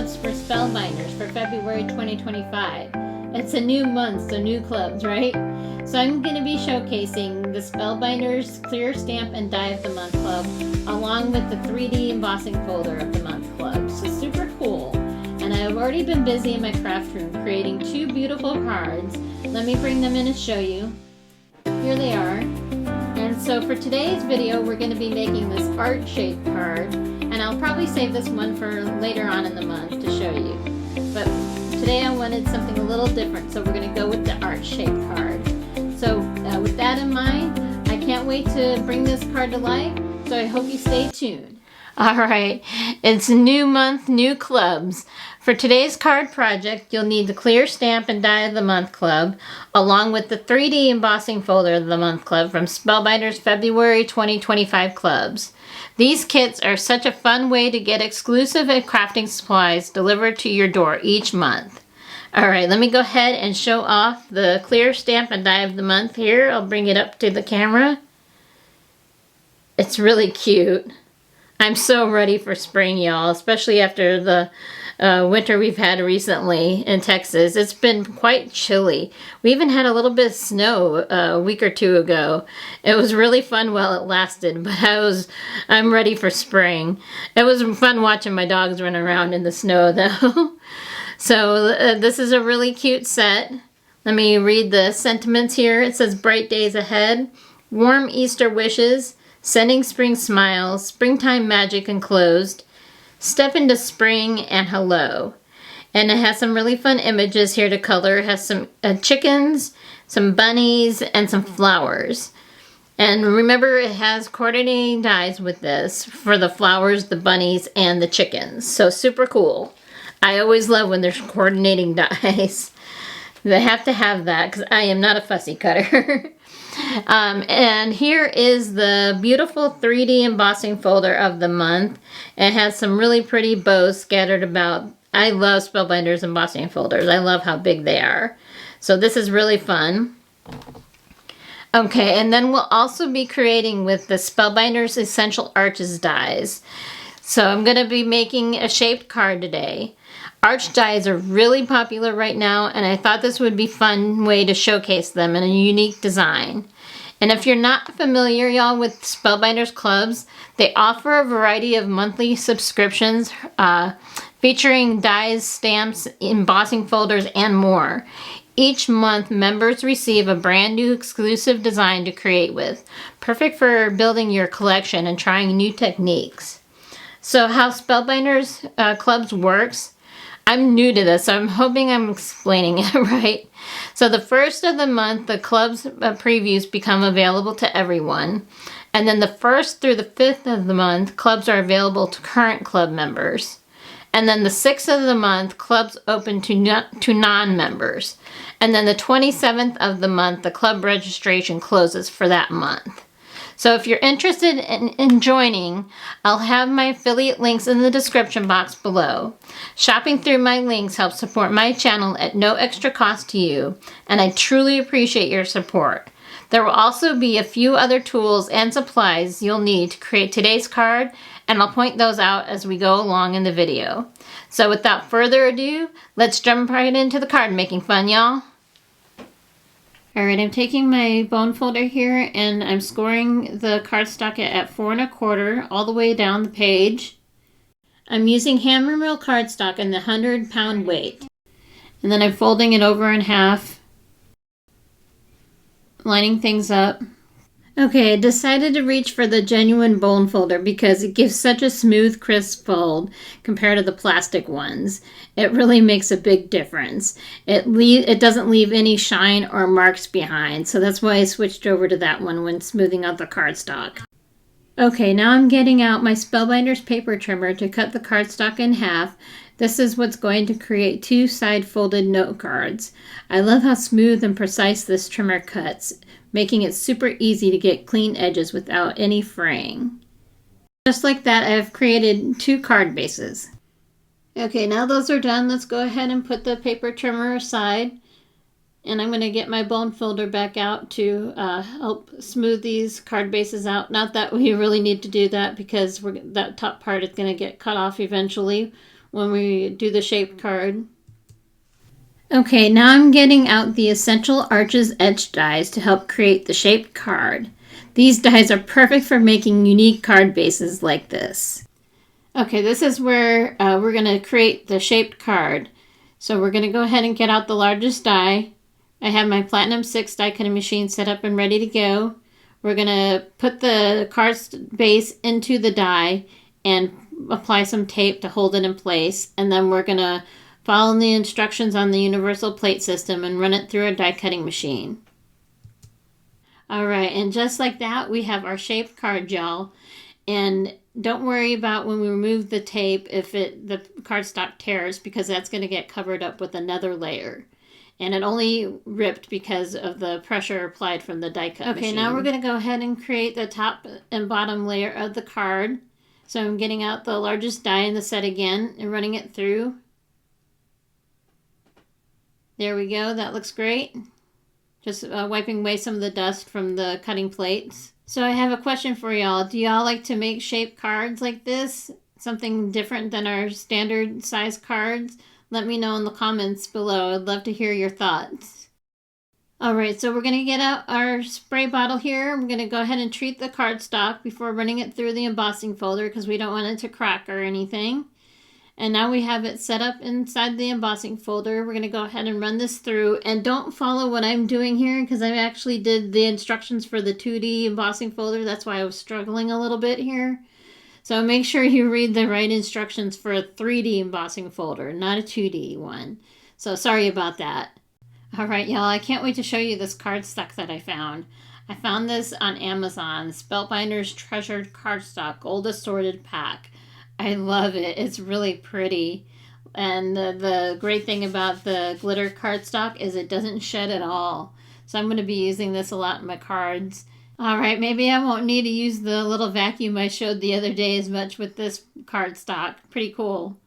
clubs for Spellbinders for February 2025. It's a new month, so new clubs, right? So I'm going to be showcasing the Spellbinders Clear Stamp and Die of the Month Club along with the 3D Embossing Folder of the Month Club. So super cool. And I've already been busy in my craft room creating two beautiful cards. Let me bring them in and show you. Here they are. And so for today's video, we're going to be making this art-shaped card. And I'll probably save this one for later on in the month to show you. But today I wanted something a little different, so we're going to go with the art-shaped card. So with that in mind, I can't wait to bring this card to life, so I hope you stay tuned. Alright, it's a new month, new clubs. For today's card project, you'll need the Clear Stamp and Die of the Month Club, along with the 3D Embossing Folder of the Month Club from Spellbinders February 2025 clubs. These kits are such a fun way to get exclusive crafting supplies delivered to your door each month. Alright, let me go ahead and show off the Clear Stamp and Die of the Month here. I'll bring it up to the camera. It's really cute. I'm so ready for spring, y'all, especially after the winter we've had recently in Texas. It's been quite chilly. We even had a little bit of snow a week or two ago. It was really fun while it lasted, but I'm ready for spring. It was fun watching my dogs run around in the snow, though. So this is a really cute set. Let me read the sentiments here. It says, bright days ahead, warm Easter wishes, sending spring smiles, springtime magic enclosed, step into spring, and hello. And it has some really fun images here to color. It has some chickens, some bunnies, and some flowers. And remember, it has coordinating dies with this for the flowers, the bunnies, and the chickens. So super cool. I always love when there's coordinating dies. They have to have that because I am not a fussy cutter. And here is the beautiful 3D embossing folder of the month. It has some really pretty bows scattered about. I love Spellbinders embossing folders. I love how big they are. So this is really fun. Okay, and then we'll also be creating with the Spellbinders Essential Arches Dies. So I'm going to be making a shaped card today. Arch dies are really popular right now, and I thought this would be a fun way to showcase them in a unique design. And if you're not familiar, y'all, with Spellbinders clubs, they offer a variety of monthly subscriptions featuring dies, stamps, embossing folders, and more. Each month, members receive a brand new exclusive design to create with, perfect for building your collection and trying new techniques. So how Spellbinders clubs works, I'm new to this, so I'm hoping I'm explaining it right. So the first of the month, the club's previews become available to everyone. And then the 1st through the 5th of the month, clubs are available to current club members. And then the 6th of the month, clubs open to non-members. And then the 27th of the month, the club registration closes for that month. So if you're interested in joining, I'll have my affiliate links in the description box below. Shopping through my links helps support my channel at no extra cost to you, and I truly appreciate your support. There will also be a few other tools and supplies you'll need to create today's card, and I'll point those out as we go along in the video. So without further ado, let's jump right into the card making fun, y'all. Alright, I'm taking my bone folder here and I'm scoring the cardstock at 4 1/4 all the way down the page. I'm using Hammermill cardstock in the 100-pound weight. And then I'm folding it over in half, lining things up. Okay, I decided to reach for the genuine bone folder because it gives such a smooth, crisp fold compared to the plastic ones. It really makes a big difference. It doesn't leave any shine or marks behind, so that's why I switched over to that one when smoothing out the cardstock. Okay, now I'm getting out my Spellbinders paper trimmer to cut the cardstock in half. This is what's going to create 2 side-folded note cards. I love how smooth and precise this trimmer cuts, making it super easy to get clean edges without any fraying. Just like that, I've created 2 card bases. Okay, now those are done, let's go ahead and put the paper trimmer aside. And I'm going to get my bone folder back out to help smooth these card bases out. Not that we really need to do that because that top part is going to get cut off eventually when we do the shaped card. Okay, now I'm getting out the Essential Arches Etched Dies to help create the shaped card. These dies are perfect for making unique card bases like this. Okay, this is where we're going to create the shaped card. So we're going to go ahead and get out the largest die. I have my Platinum 6 die cutting machine set up and ready to go. We're going to put the card base into the die and apply some tape to hold it in place. And then we're going to follow the instructions on the universal plate system and run it through a die cutting machine. Alright, and just like that, we have our shaped card, y'all. And don't worry about when we remove the tape if the cardstock tears, because that's going to get covered up with another layer. And it only ripped because of the pressure applied from the die cut machine. Okay, now we're going to go ahead and create the top and bottom layer of the card. So I'm getting out the largest die in the set again and running it through. There we go, that looks great. Just wiping away some of the dust from the cutting plates. So I have a question for y'all. Do y'all like to make shaped cards like this? Something different than our standard size cards? Let me know in the comments below. I'd love to hear your thoughts. Alright, so we're going to get out our spray bottle here. I'm going to go ahead and treat the cardstock before running it through the embossing folder because we don't want it to crack or anything. And now we have it set up inside the embossing folder. We're going to go ahead and run this through. And don't follow what I'm doing here because I actually did the instructions for the 2D embossing folder. That's why I was struggling a little bit here. So make sure you read the right instructions for a 3D embossing folder, not a 2D one. So sorry about that. Alright, y'all, I can't wait to show you this cardstock that I found. I found this on Amazon, Spellbinders Treasured Cardstock Gold Assorted Pack. I love it. It's really pretty. And the great thing about the glitter cardstock is it doesn't shed at all. So I'm going to be using this a lot in my cards. Alright, maybe I won't need to use the little vacuum I showed the other day as much with this cardstock. Pretty cool.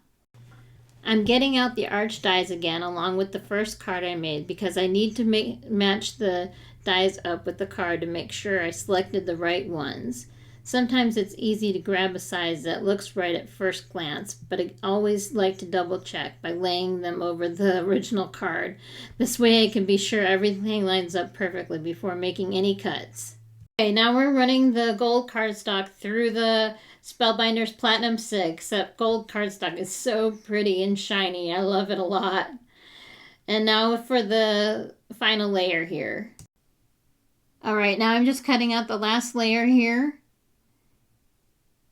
I'm getting out the arch dies again along with the first card I made because I need to match the dies up with the card to make sure I selected the right ones. Sometimes it's easy to grab a size that looks right at first glance, but I always like to double check by laying them over the original card. This way I can be sure everything lines up perfectly before making any cuts. Okay, now we're running the gold cardstock through the Spellbinders Platinum 6. That gold cardstock is so pretty and shiny. I love it a lot. And now for the final layer here. Alright, now I'm just cutting out the last layer here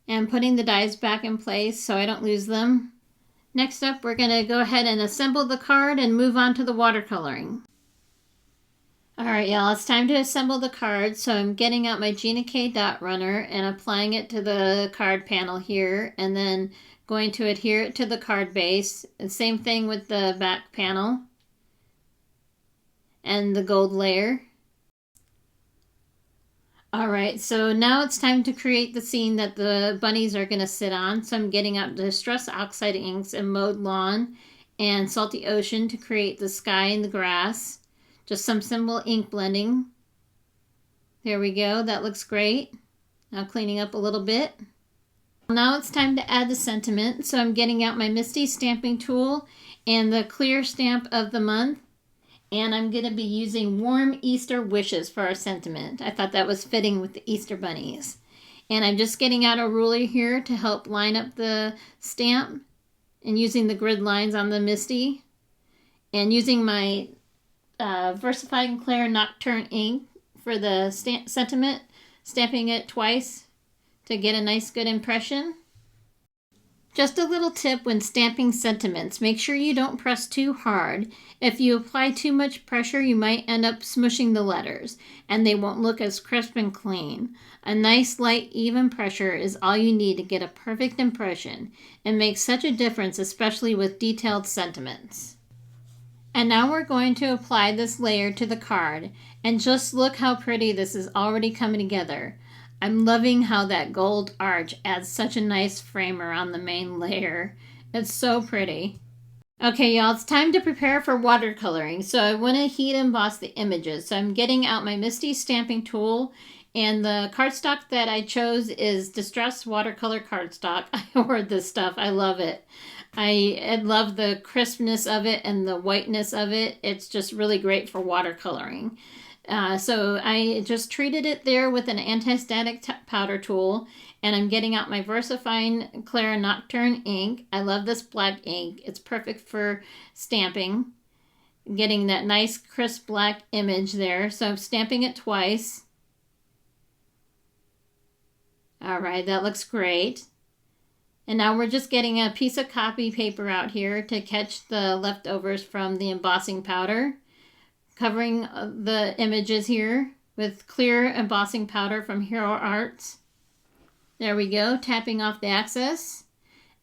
and putting the dies back in place so I don't lose them. Next up, we're going to go ahead and assemble the card and move on to the watercoloring. Alright, y'all, it's time to assemble the card. So I'm getting out my Gina K dot runner and applying it to the card panel here, and then going to adhere it to the card base. And same thing with the back panel and the gold layer. Alright, so now it's time to create the scene that the bunnies are going to sit on. So I'm getting out Distress Oxide inks and Mowed Lawn and Salty Ocean to create the sky and the grass. Just some simple ink blending. There we go, that looks great. Now cleaning up a little bit. Now it's time to add the sentiment. So I'm getting out my Misty stamping tool and the clear stamp of the month. And I'm going to be using Warm Easter Wishes for our sentiment. I thought that was fitting with the Easter bunnies. And I'm just getting out a ruler here to help line up the stamp and using the grid lines on the Misty. And using my Versified Clair Nocturne ink for the sentiment, stamping it twice to get a nice good impression. Just a little tip when stamping sentiments, make sure you don't press too hard. If you apply too much pressure, you might end up smushing the letters, and they won't look as crisp and clean. A nice, light, even pressure is all you need to get a perfect impression. It makes such a difference, especially with detailed sentiments. And now we're going to apply this layer to the card, and just look how pretty this is already coming together. I'm loving how that gold arch adds such a nice frame around the main layer. It's so pretty. Okay, y'all, it's time to prepare for watercoloring. So I want to heat emboss the images. So I'm getting out my Misty stamping tool, and the cardstock that I chose is Distress Watercolor Cardstock. I ordered this stuff. I love it. I love the crispness of it and the whiteness of it. It's just really great for watercoloring. So I just treated it there with an anti-static powder tool, and I'm getting out my VersaFine Clara Nocturne ink. I love this black ink. It's perfect for stamping. Getting that nice crisp black image there. So I'm stamping it twice. All right, that looks great. And now we're just getting a piece of copy paper out here to catch the leftovers from the embossing powder. Covering the images here with clear embossing powder from Hero Arts. There we go, tapping off the excess.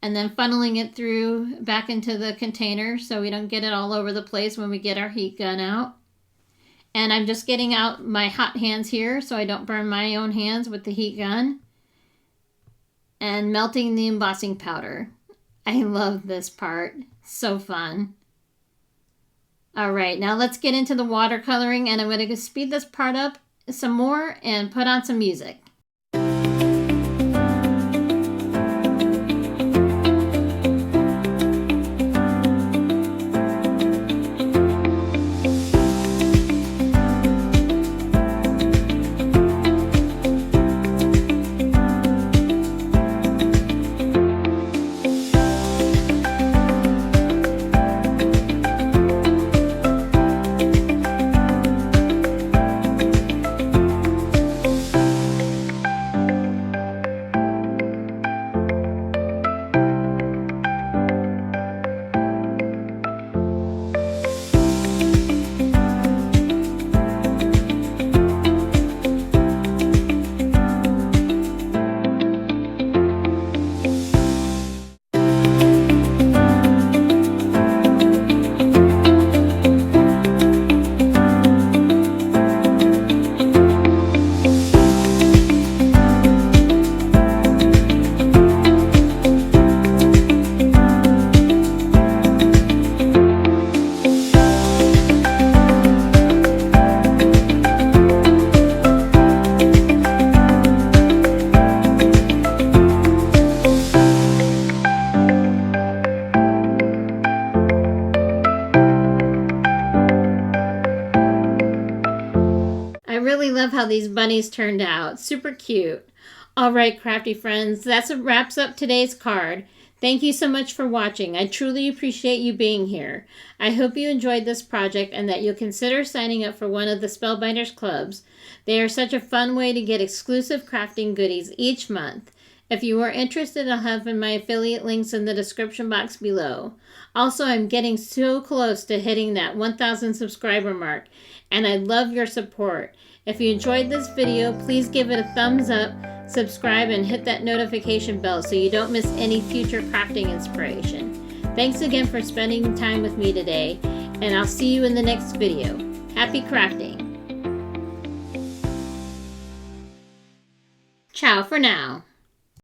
And then funneling it through back into the container so we don't get it all over the place when we get our heat gun out. And I'm just getting out my hot hands here so I don't burn my own hands with the heat gun. And melting the embossing powder. I love this part. So fun. All right, now let's get into the watercoloring, and I'm going to speed this part up some more and put on some music. Love how these bunnies turned out. Super cute. All right, crafty friends, that wraps up today's card. Thank you so much for watching. I truly appreciate you being here. I hope you enjoyed this project and that you'll consider signing up for one of the Spellbinders clubs. They are such a fun way to get exclusive crafting goodies each month. If you are interested, I'll have my affiliate links in the description box below. Also, I'm getting so close to hitting that 1,000 subscriber mark, and I love your support. If you enjoyed this video, please give it a thumbs up, subscribe, and hit that notification bell so you don't miss any future crafting inspiration. Thanks again for spending time with me today, and I'll see you in the next video. Happy crafting! Ciao for now.